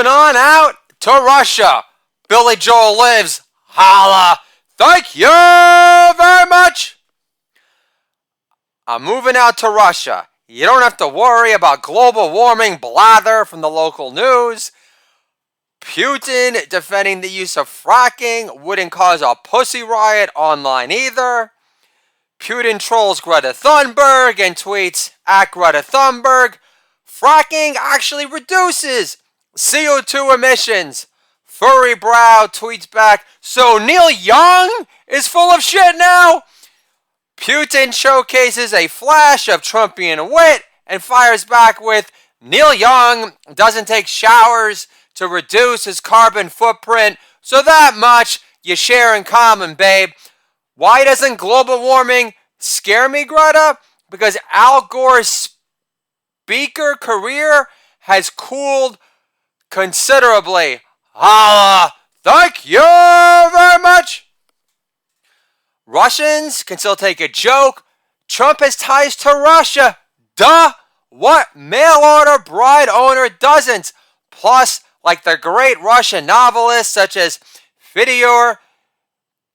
Moving on out to Russia. Billy Joel lives. Holla. Thank you very much. I'm moving out to Russia. You don't have to worry about global warming blather from the local news. Putin defending the use of fracking wouldn't cause a pussy riot online either. Putin trolls Greta Thunberg and tweets at Greta Thunberg, fracking actually reduces CO2 emissions. Furry Brow tweets back, so Neil Young is full of shit now? Putin showcases a flash of Trumpian wit and fires back with, Neil Young doesn't take showers to reduce his carbon footprint, so that much you share in common, babe. Why doesn't global warming scare me, Greta? Because Al Gore's speaker career has cooled considerably. Holla! Thank you very much! Russians can still take a joke. Trump has ties to Russia. Duh! What mail-order bride owner doesn't? Plus, like the great Russian novelists such as Fyodor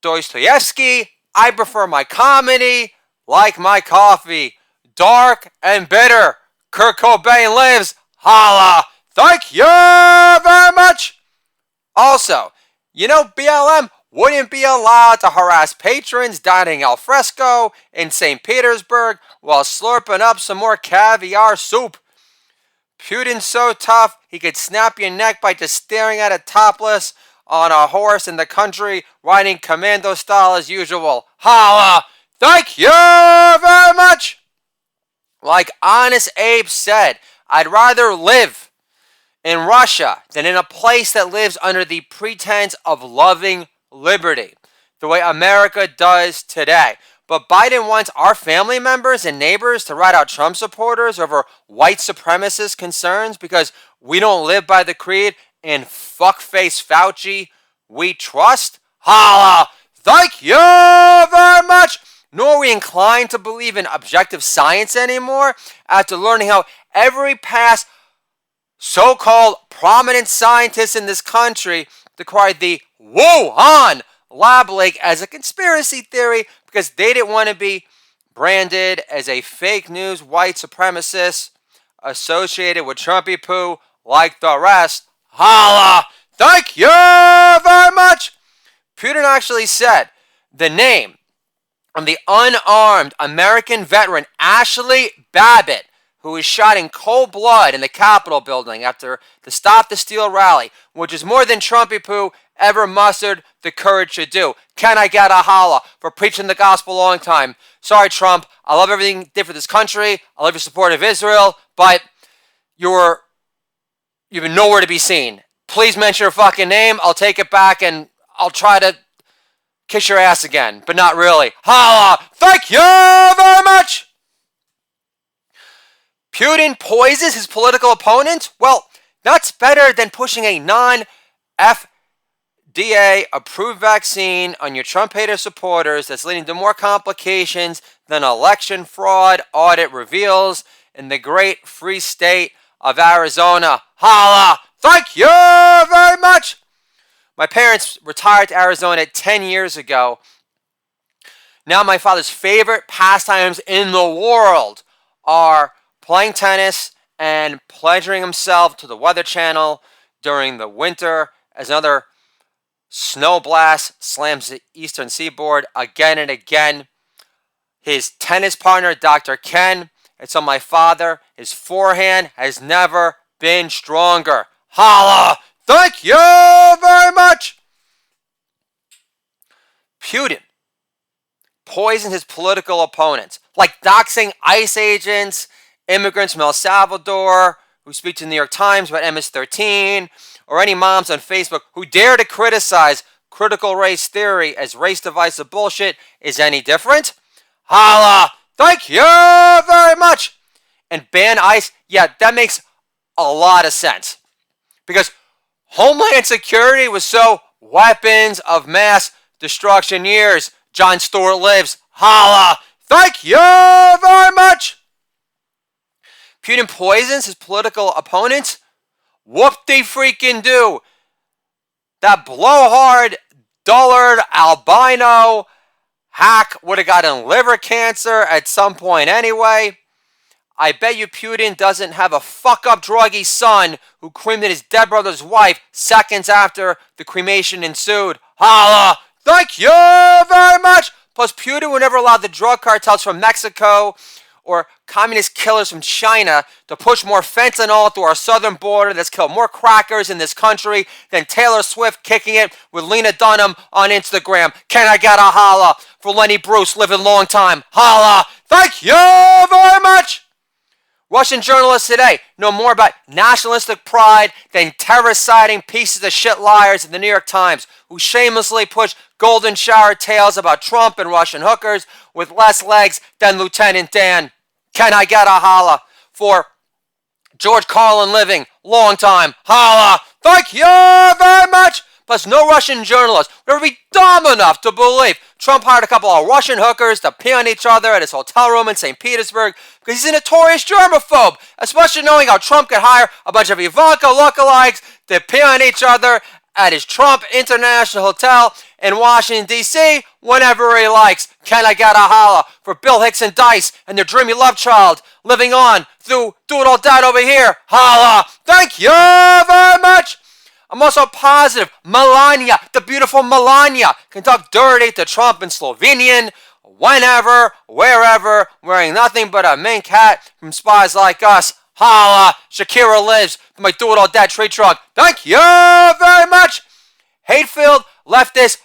Dostoevsky, I prefer my comedy like my coffee. Dark and bitter. Kurt Cobain lives. Holla! Thank you very much! Also, you know BLM wouldn't be allowed to harass patrons dining al fresco in St. Petersburg while slurping up some more caviar soup. Putin's so tough, he could snap your neck by just staring at it topless on a horse in the country, riding commando style as usual. Holla! Thank you very much! Like Honest Abe said, I'd rather live in Russia than in a place that lives under the pretense of loving liberty, the way America does today. But Biden wants our family members and neighbors to rat out Trump supporters over white supremacist concerns because we don't live by the creed and fuckface Fauci we trust? Holla! Thank you very much! Nor are we inclined to believe in objective science anymore after learning how every past so-called prominent scientist in this country decried the Wuhan lab leak as a conspiracy theory because they didn't want to be branded as a fake news white supremacist associated with Trumpy poo like the rest. Holla! Thank you very much! Putin actually said the name of the unarmed American veteran Ashley Babbitt, who was shot in cold blood in the Capitol building after the Stop the Steal rally, which is more than Trumpy poo ever mustered the courage to do. Can I get a holla for preaching the gospel a long time? Sorry, Trump. I love everything you did for this country. I love your support of Israel, but you've been nowhere to be seen. Please mention your fucking name. I'll take it back and I'll try to kiss your ass again, but not really. Holla! Thank you very much! Putin poisons his political opponent? Well, that's better than pushing a non-FDA-approved vaccine on your Trump hater supporters that's leading to more complications than election fraud audit reveals in the great free state of Arizona. Holla! Thank you very much! My parents retired to Arizona 10 years ago. Now my father's favorite pastimes in the world are playing tennis and pleasuring himself to the Weather Channel during the winter as another snow blast slams the eastern seaboard again and again. His tennis partner, Dr. Ken, and so my father, his forehand has never been stronger. Holla! Thank you very much! Putin poisoned his political opponents, like doxing ICE agents, immigrants from El Salvador who speak to the New York Times about MS-13, or any moms on Facebook who dare to criticize critical race theory as race divisive bullshit is any different. Holla! Thank you very much! And ban ICE, yeah, that makes a lot of sense. Because Homeland Security was so weapons of mass destruction years. Jon Stewart lives. Holla! Thank you very much! Putin poisons his political opponents. Whoop-de-freaking-do. That blowhard, dullard, albino hack would have gotten liver cancer at some point anyway. I bet you Putin doesn't have a fuck-up druggy son who cremated his dead brother's wife seconds after the cremation ensued. Holla! Thank you very much! Plus, Putin would never allow the drug cartels from Mexico or communist killers from China to push more fentanyl through our southern border that's killed more crackers in this country than Taylor Swift kicking it with Lena Dunham on Instagram. Can I get a holla for Lenny Bruce living long time? Holla! Thank you very much! Russian journalists today know more about nationalistic pride than terror-citing pieces of shit liars in the New York Times who shamelessly push golden shower tales about Trump and Russian hookers with less legs than Lieutenant Dan. Can I get a holla for George Carlin living long time? Holla! Thank you very much! Plus, no Russian journalist would ever be dumb enough to believe Trump hired a couple of Russian hookers to pee on each other at his hotel room in St. Petersburg because he's a notorious germaphobe, especially knowing how Trump could hire a bunch of Ivanka lookalikes to pee on each other at his Trump International Hotel in Washington, D.C. whenever he likes. Can I get a holla for Bill Hicks and Dice and their dreamy love child living on through Doodle Dad over here? Holla! Thank you very much! I'm also positive Melania, the beautiful Melania, can talk dirty to Trump in Slovenian, whenever, wherever, wearing nothing but a mink hat from Spies Like Us. Holla! Shakira lives in my Doodle Dad tree trunk. Thank you very much! Hate-filled leftist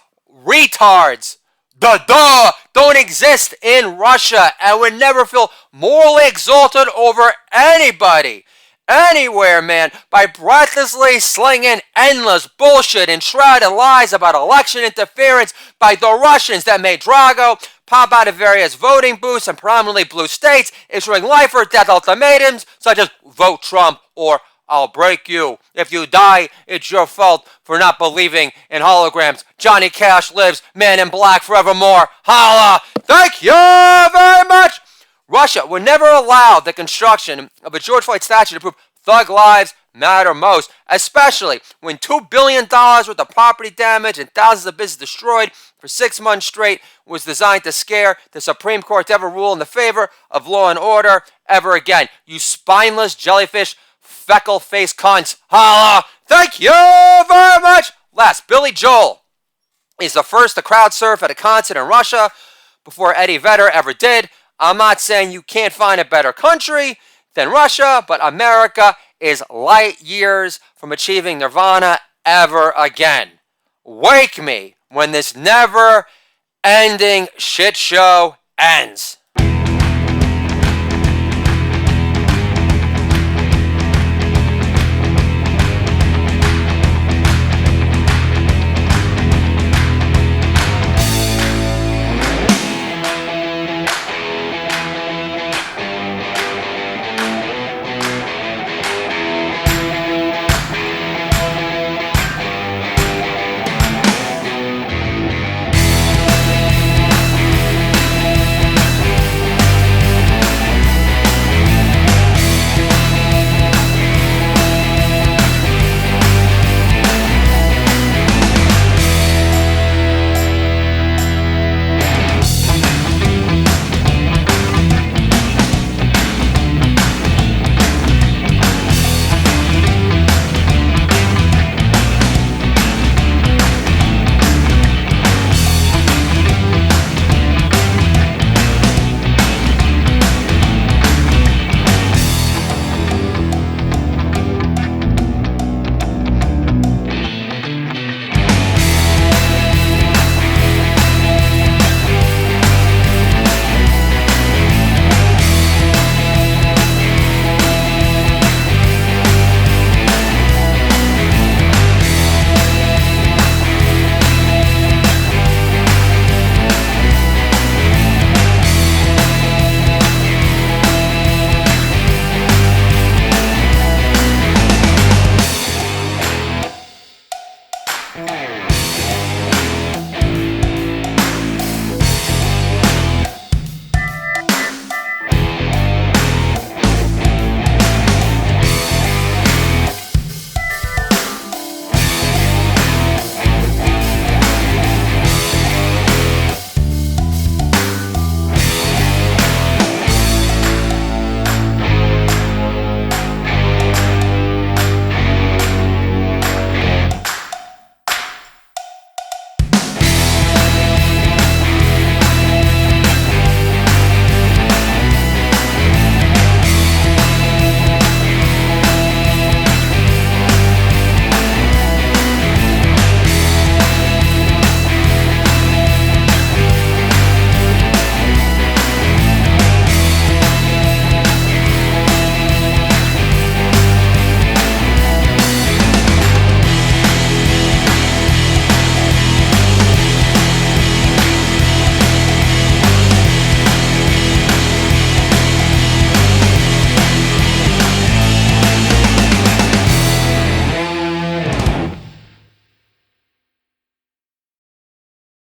retards. Don't exist in Russia and would never feel morally exalted over anybody. Anywhere, man, by breathlessly slinging endless bullshit and shrouded lies about election interference by the Russians that made Drago pop out of various voting booths in prominently blue states, issuing life or death ultimatums such as vote Trump or I'll break you. If you die, it's your fault for not believing in holograms. Johnny Cash lives, Man in Black forevermore. Holla! Thank you very much! Russia would never allow the construction of a George Floyd statue to prove thug lives matter most, especially when $2 billion worth of property damage and thousands of businesses destroyed for 6 months straight was designed to scare the Supreme Court to ever rule in the favor of law and order ever again. You spineless jellyfish, feckle-faced cunts. Holla! Thank you very much! Last, Billy Joel is the first to crowd surf at a concert in Russia before Eddie Vedder ever did. I'm not saying you can't find a better country than Russia, but America is light years from achieving nirvana ever again. Wake me when this never-ending shit show ends.